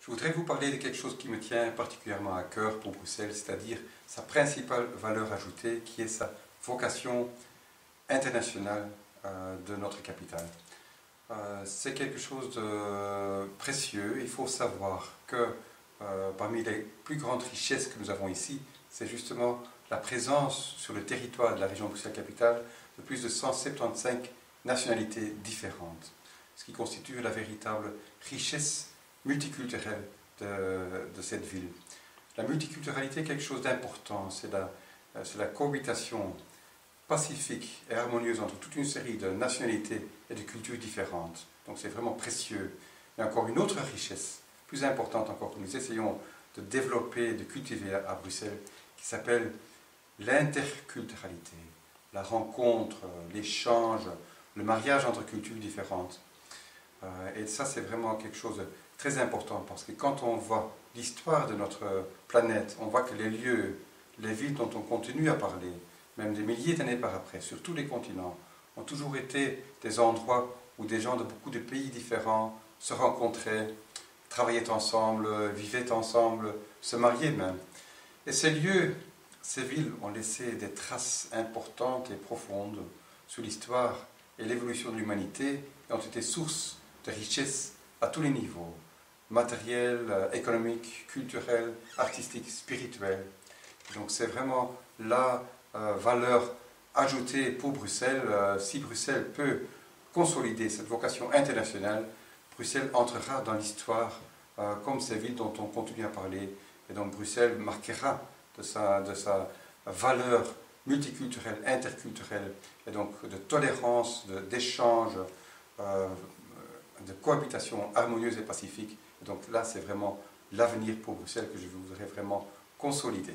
Je voudrais vous parler de quelque chose qui me tient particulièrement à cœur pour Bruxelles, c'est-à-dire sa principale valeur ajoutée, qui est sa vocation internationale de notre capitale. C'est quelque chose de précieux. Il faut savoir que parmi les plus grandes richesses que nous avons ici, c'est justement la présence sur le territoire de la région Bruxelles-Capitale de plus de 175 nationalités différentes, ce qui constitue la véritable richesse multiculturelle de cette ville. La multiculturalité est quelque chose d'important, c'est la cohabitation pacifique et harmonieuse entre toute une série de nationalités et de cultures différentes. Donc c'est vraiment précieux. Et encore une autre richesse, plus importante encore, que nous essayons de développer, de cultiver à Bruxelles, qui s'appelle l'interculturalité, la rencontre, l'échange, le mariage entre cultures différentes. Et ça, c'est vraiment quelque chose de très important, parce que quand on voit l'histoire de notre planète, on voit que les lieux, les villes dont on continue à parler, même des milliers d'années par après, sur tous les continents, ont toujours été des endroits où des gens de beaucoup de pays différents se rencontraient, travaillaient ensemble, vivaient ensemble, se mariaient même. Et ces lieux, ces villes ont laissé des traces importantes et profondes sur l'histoire et l'évolution de l'humanité et ont été source de richesse à tous les niveaux, matériel, économique, culturel, artistique, spirituel. Donc c'est vraiment la valeur ajoutée pour Bruxelles. Si Bruxelles peut consolider cette vocation internationale, Bruxelles entrera dans l'histoire comme ces villes dont on continue à parler. Et donc Bruxelles marquera de sa valeur multiculturelle, interculturelle, et donc de tolérance, d'échange, de cohabitation harmonieuse et pacifique. Et donc là, c'est vraiment l'avenir pour Bruxelles que je voudrais vraiment consolider.